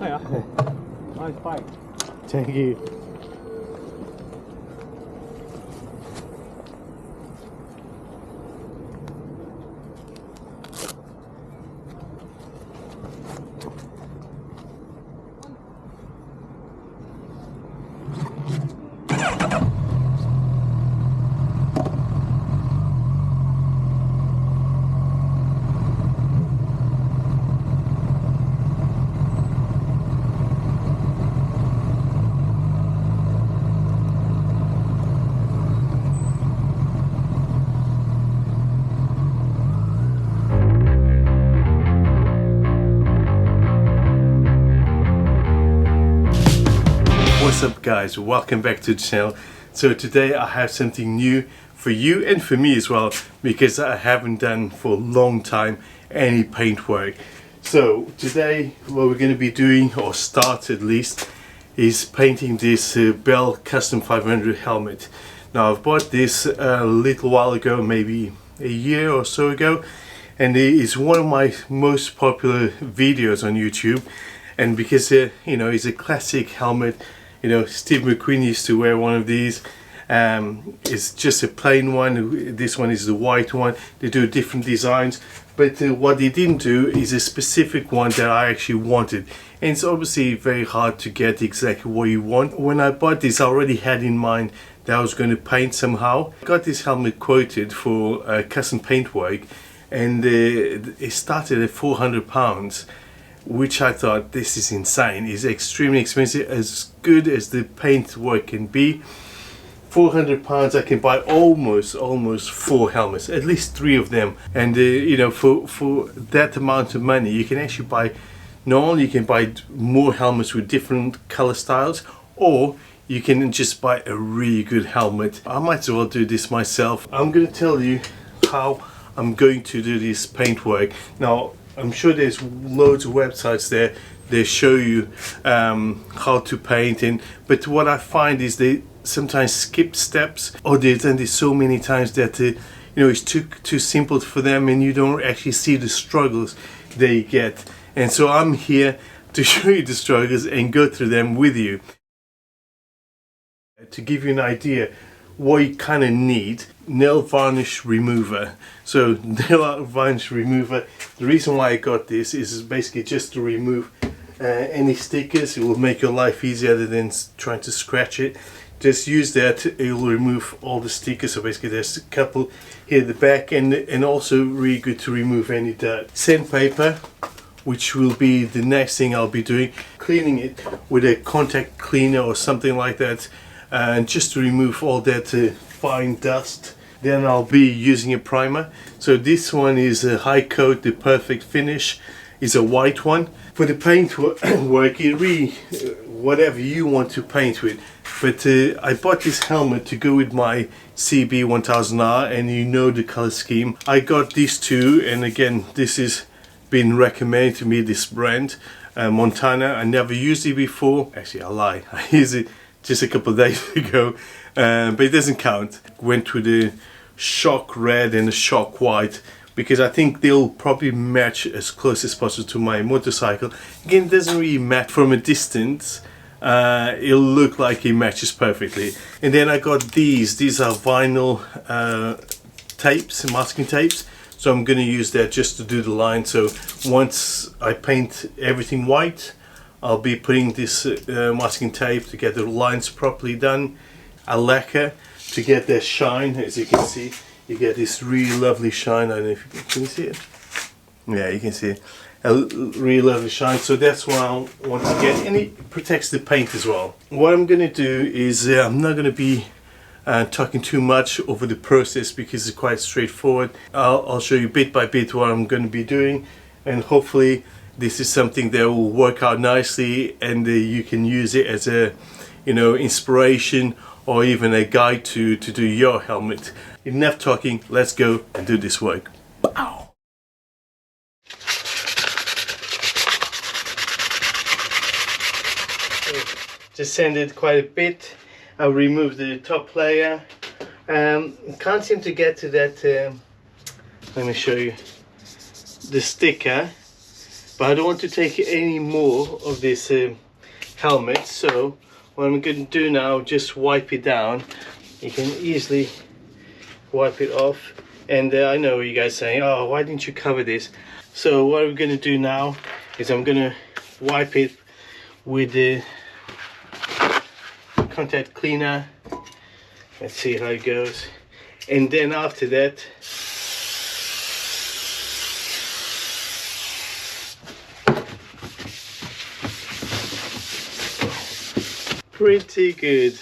yeah. Nice bike. Thank you. What's up guys, welcome back to the channel. So today I have something new for you and for me as well, because I haven't done for a long time any paint work. So today what we're going to be doing, or start at least, is painting this Bell Custom 500 helmet. Now I've bought this a little while ago, maybe a year or so ago, and it is one of my most popular videos on YouTube. And because you know, it's a classic helmet. You know, Steve McQueen used to wear one of these. It's just a plain one. This one is the white one. They do different designs, but what they didn't do is a specific one that I actually wanted. And it's obviously very hard to get exactly what you want. When I bought this, I already had in mind that I was going to paint somehow. I got this helmet quoted for custom paint work, and it started at £400. Which I thought, this is insane. It's extremely expensive. As good as the paint work can be, £400 I can buy almost 4 helmets, at least 3 of them. And you know, for that amount of money you can actually buy, not only you can buy more helmets with different color styles, or you can just buy a really good helmet. I might as well do this myself. I'm going to tell you how I'm going to do this paint work. Now I'm sure there's loads of websites there, they show you how to paint, but what I find is they sometimes skip steps, or they've done this so many times that you know, it's too simple for them, and you don't actually see the struggles they get. And so I'm here to show you the struggles and go through them with you. To give you an idea what you kind of need: nail varnish remover. So nail varnish remover, the reason why I got this is basically just to remove any stickers. It will make your life easier other than trying to scratch it. Just use that, it will remove all the stickers. So basically there's a couple here at the back, and also really good to remove any dirt. Sandpaper, which will be the next thing I'll be doing, cleaning it with a contact cleaner or something like that, and just to remove all that fine dust. Then I'll be using a primer. So this one is a high coat, the perfect finish is a white one. For the paint work, it really whatever you want to paint with. But I bought this helmet to go with my CB 1000R, and you know the color scheme. I got these two, and again, this has been recommended to me, this brand, Montana. I never used it before. Actually, I lie, I used it just a couple of days ago, but it doesn't count. Went with the shock red and the shock white because I think they'll probably match as close as possible to my motorcycle. Again, it doesn't really match from a distance. It'll look like it matches perfectly. And then I got these are vinyl tapes, masking tapes. So I'm going to use that just to do the line. So once I paint everything white, I'll be putting this masking tape to get the lines properly done. A lacquer to get that shine. As you can see, you get this really lovely shine. I don't know if you can see it. Yeah, you can see it. A really lovely shine. So that's what I want to get, and it protects the paint as well. What I'm going to do is I'm not going to be talking too much over the process because it's quite straightforward. I'll show you bit by bit what I'm going to be doing, and hopefully this is something that will work out nicely, and you can use it as a, you know, inspiration or even a guide to do your helmet. Enough talking, let's go and do this work. Bow. Just sanded quite a bit. I'll remove the top layer. Can't seem to get to that, let me show you, the sticker. but I don't want to take any more of this helmet. So what I'm going to do now, just wipe it down. You can easily wipe it off. And I know you guys saying, oh, why didn't you cover this? So what I'm going to do now is I'm going to wipe it with the contact cleaner. Let's see how it goes. And then after that, pretty good.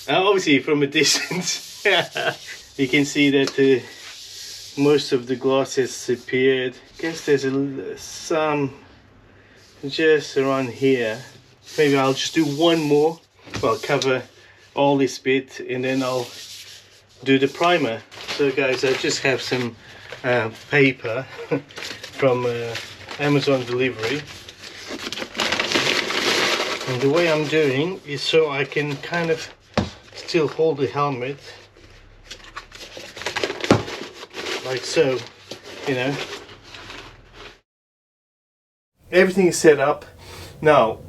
Obviously from a distance you can see that most of the gloss has disappeared. I guess there's some just around here. Maybe I'll just do one more. Well, cover all this bit and then I'll do the primer. So guys, I just have some paper from Amazon delivery, and the way I'm doing is so I can kind of still hold the helmet like so, you know. Everything is set up now.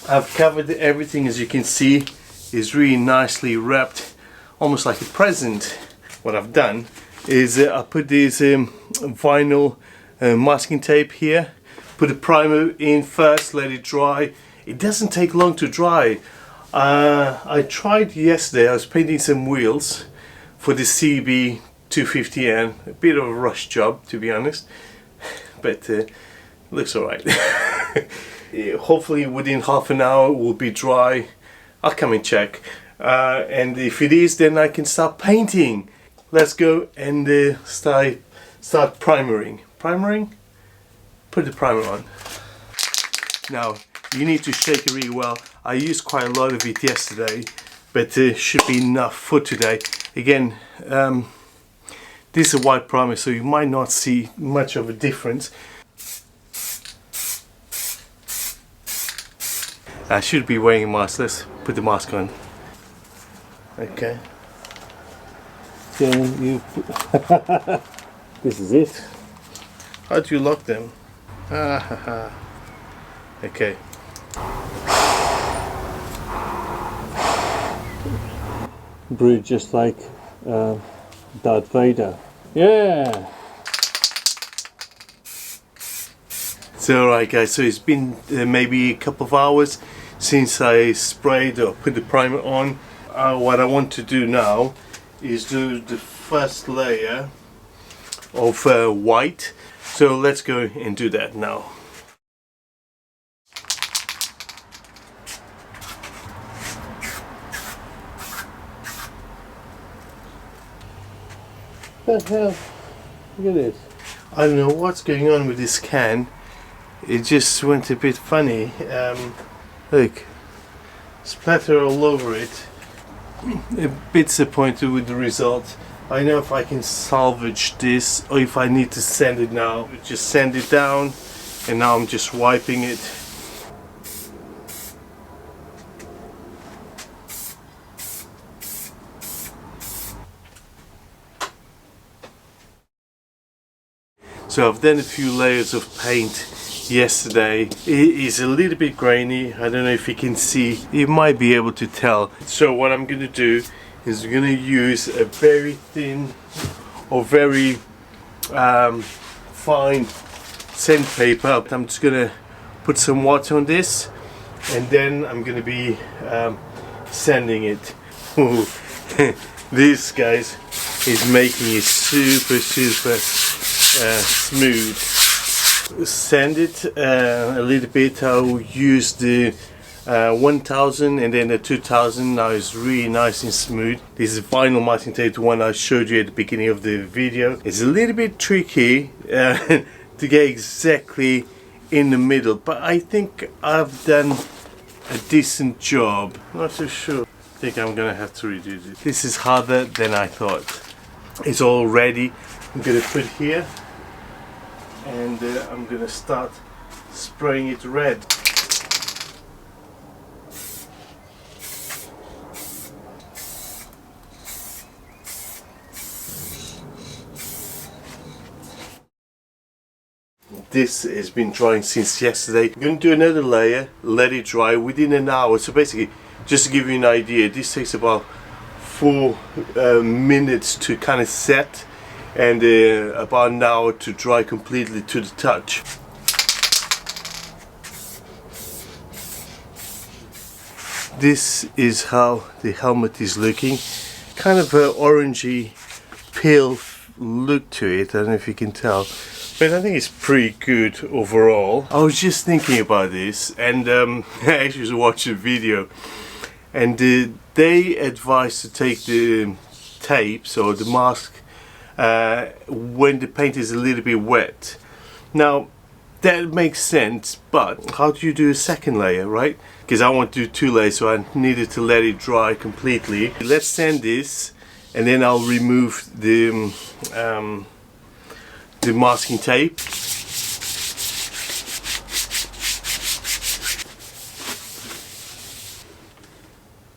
I've covered everything, as you can see, is really nicely wrapped, almost like a present. What I've done is I put this vinyl masking tape here, put the primer in first, let it dry. It doesn't take long to dry. I tried yesterday, I was painting some wheels for the CB 250N, a bit of a rush job to be honest, but looks alright. Hopefully within half an hour it will be dry. I'll come and check, and if it is, then I can start painting. Let's go and start primering. Put the primer on. Now you need to shake it really well. I used quite a lot of it yesterday, but should be enough for today. Again, this is a white primer, so you might not see much of a difference. I should be wearing a mask. Let's put the mask on. Okay. So you this is it. How do you lock them? Okay. Brew just like Darth Vader. Yeah. So alright guys, so it's been maybe a couple of hours since I sprayed or put the primer on. What I want to do now is do the first layer of white. So let's go and do that now. What the hell? Look at this. I don't know what's going on with this can. It just went a bit funny. Look, splatter all over it. A bit disappointed with the result. I know if I can salvage this, or if I need to sand it now, just sand it down, and now I'm just wiping it. So I've done a few layers of paint yesterday. It is a little bit grainy. I don't know if you can see. You might be able to tell. So what I'm going to do is I'm going to use a very thin or very fine sandpaper. I'm just going to put some water on this, and then I'm going to be sanding it. This, guys, is making it super smooth. Sand it a little bit. I'll use the 1000 and then the 2000. Now it's really nice and smooth. This is vinyl masking tape, the one I showed you at the beginning of the video. It's a little bit tricky to get exactly in the middle, but I think I've done a decent job. Not so sure. I think I'm gonna have to redo this. This is harder than I thought. It's all ready. I'm gonna put here, and I'm gonna start spraying it red. this has been drying since yesterday. I'm going to do another layer, let it dry within an hour. So basically, just to give you an idea, this takes about 4 minutes to kind of set, and about an hour to dry completely to the touch. This is how the helmet is looking. Kind of an orangey, pale look to it. I don't know if you can tell, but I think it's pretty good overall. I was just thinking about this, and I actually was watching a video, and they advise to take the tapes or the mask when the paint is a little bit wet. Now that makes sense, but how do you do a second layer, right? Because I want to do 2 layers, so I needed to let it dry completely. Let's sand this, and then I'll remove the masking tape.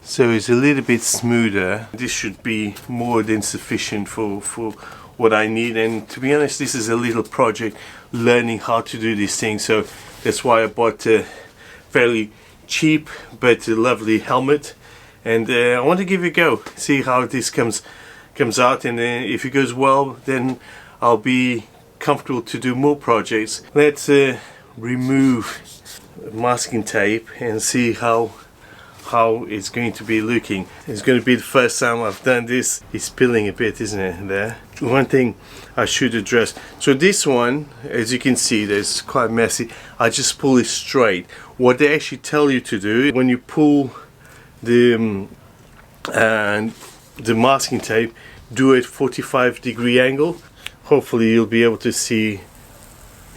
So it's a little bit smoother. This should be more than sufficient for what I need, and to be honest, this is a little project learning how to do these things, so that's why I bought a fairly cheap but a lovely helmet, and I want to give it a go, see how this comes out, and if it goes well, then I'll be comfortable to do more projects. Let's remove masking tape and see how it's going to be looking. It's going to be the first time I've done this. It's peeling a bit, isn't it, there? One thing I should address. So this one, as you can see, it's quite messy. I just pull it straight. What they actually tell you to do, when you pull the masking tape, do it 45-degree angle. Hopefully you'll be able to see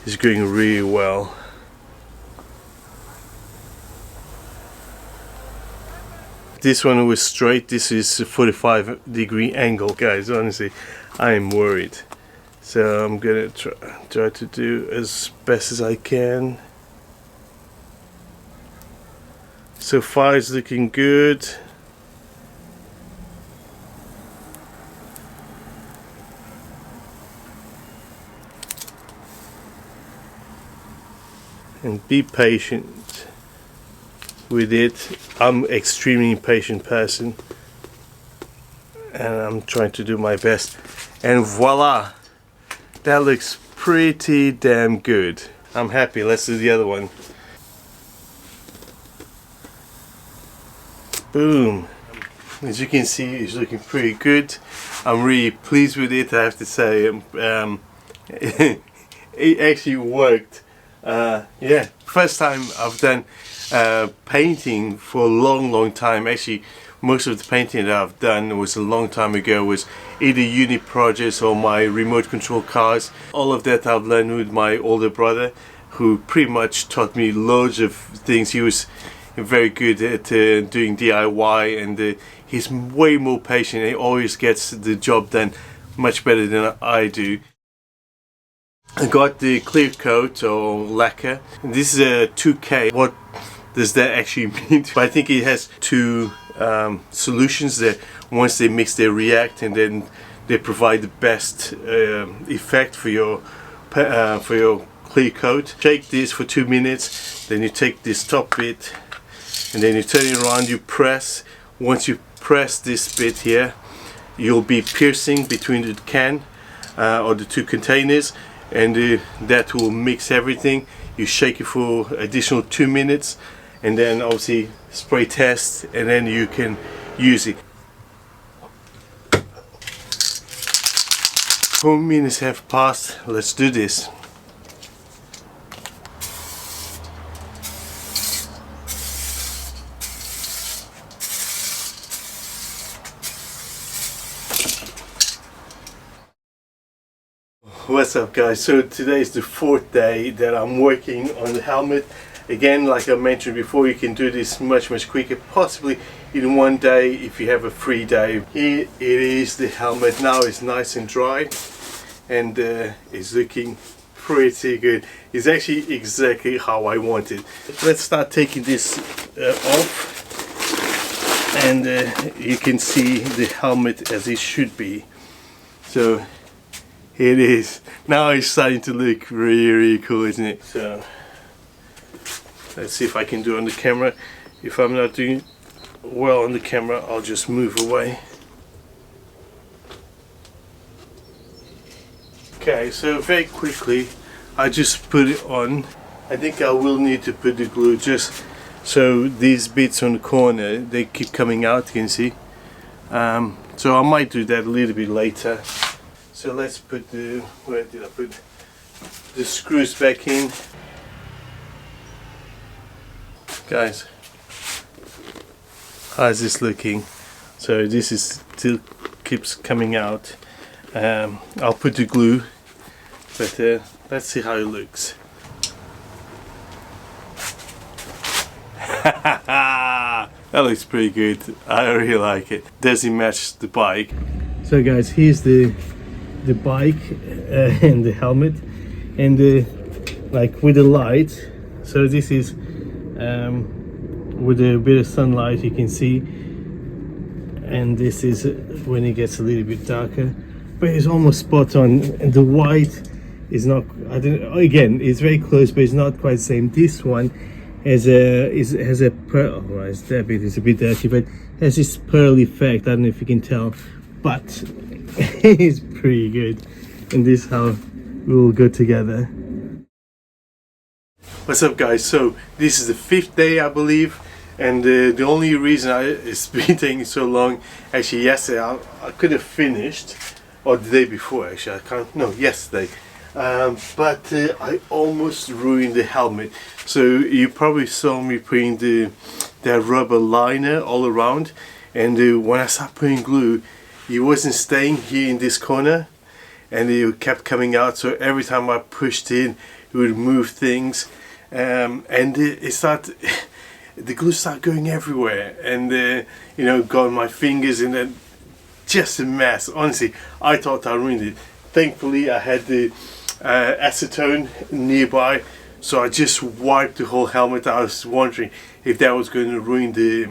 it's going really well. This one was straight, this is a 45-degree angle. Guys, honestly, I am worried. So I'm gonna try to do as best as I can. So far it's looking good. And be patient with it. I'm extremely impatient person, and I'm trying to do my best, and voila, that looks pretty damn good. I'm happy. Let's do the other one. Boom. As you can see, it's looking pretty good. I'm really pleased with it, I have to say. It actually worked. Yeah, first time I've done painting for a long time. Actually, most of the painting that I've done was a long time ago, was either uni projects or my remote control cars. All of that I've learned with my older brother, who pretty much taught me loads of things. He was very good at doing DIY, and he's way more patient. He always gets the job done much better than I do. I got the clear coat or lacquer. This is a 2K. What does that actually mean? I think it has 2 solutions that once they mix they react, and then they provide the best effect for your clear coat. Shake this for 2 minutes, then you take this top bit and then you turn it around, you press. Once you press this bit here, you'll be piercing between the can or the 2 containers, and that will mix everything. You shake it for additional 2 minutes, and then obviously spray test, and then you can use it. 4 minutes have passed. Let's do this. What's up, guys? So today is the 4th day that I'm working on the helmet. Again, like I mentioned before, you can do this much quicker, possibly in one day if you have a free day. Here it is, the helmet. Now it's nice and dry, and it's looking pretty good. It's actually exactly how I want it. Let's start taking this off, and you can see the helmet as it should be. So It is. Now it's starting to look really, really cool, isn't it? So let's see if I can do it on the camera. If I'm not doing well on the camera, I'll just move away. Okay, so very quickly I just put it on. I think I will need to put the glue just so these bits on the corner, they keep coming out, you can see. So I might do that a little bit later. So let's put the, where did I put the screws back in? Guys, how's this looking? So this is still keeps coming out. I'll put the glue, but let's see how it looks. That looks pretty good. I really like it. Does it match the bike? So guys, here's the bike and the helmet, and like with the light. So this is with a bit of sunlight, you can see, and this is when it gets a little bit darker, but it's almost spot on. And the white is not, I don't, again, it's very close, but it's not quite the same. This one has a pearl. Oh, right, that bit is a bit dirty, but has this pearl effect. I don't know if you can tell, but it's pretty good, and this is how we will go together. What's up, guys? So this is the 5th day, I believe, and the only reason it's been taking so long, actually yesterday I could have finished, or the day before actually, I can't, no, yesterday, but I almost ruined the helmet. So you probably saw me putting that rubber liner all around, and when I started putting glue, it wasn't staying here in this corner, and it kept coming out. So every time I pushed in, it would move things, and it started, the glue started going everywhere, and you know, got on my fingers, and then just a mess. Honestly, I thought I ruined it. Thankfully, I had the acetone nearby, so I just wiped the whole helmet. I was wondering if that was going to ruin the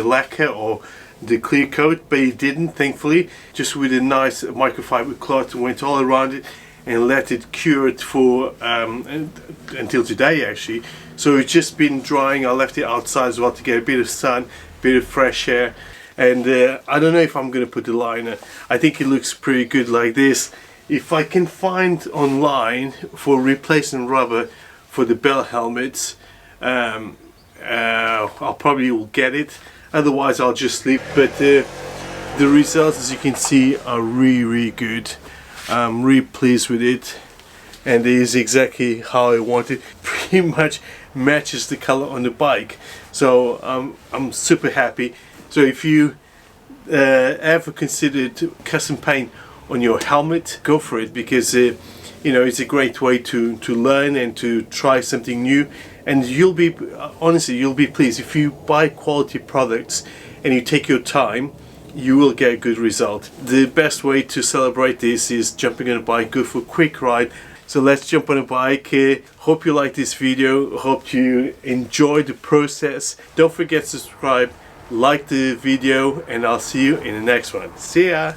lacquer or the clear coat, but it didn't, thankfully. Just with a nice microfiber cloth, went all around it and let it cure it for until today actually. So it's just been drying. I left it outside as well to get a bit of sun, a bit of fresh air, and I don't know if I'm gonna put the liner. I think it looks pretty good like this. If I can find online for replacement rubber for the bell helmets, I'll probably will get it. Otherwise I'll just leave. But the results, as you can see, are really good. I'm really pleased with it, and it is exactly how I want it. Pretty much matches the color on the bike, so I'm super happy. So if you ever considered custom paint on your helmet, go for it, because you know, it's a great way to learn and to try something new, and you'll be, honestly, you'll be pleased. If you buy quality products and you take your time, you will get a good result. The best way to celebrate this is jumping on a bike, go for a quick ride. So let's jump on a bike. Hope you like this video, hope you enjoy the process. Don't forget to subscribe, like the video, and I'll see you in the next one. See ya!